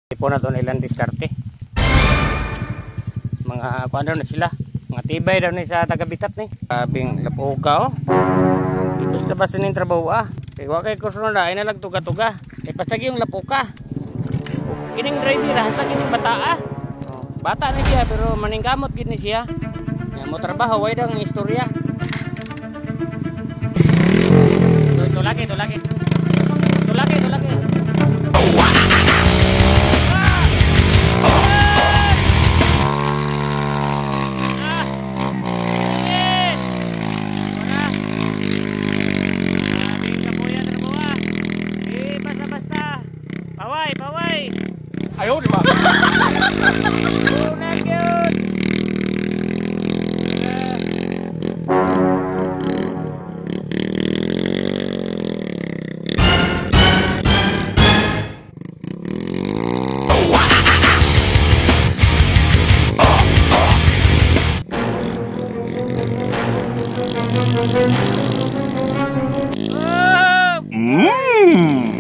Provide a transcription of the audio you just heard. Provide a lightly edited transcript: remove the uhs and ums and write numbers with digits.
Tipo na to nilang diskarte. Mga kuan na sila. Mga tibay daw ni sa tagabitat ni. Kabing lapuga oh. Ibus na ba sining trabaho ah. Kaya wa kay kurso na ay nalag tuga-tuga. Kay pastagi yung lapuka. Kining driver hasta kining bata ah. Bata ni siya pero maningkamot gid ni siya. Nga mo trabaho way daw ang istorya. Tulaki. Tulaki. Paway. Ayaw, di ba? Tunag yun. Mmm.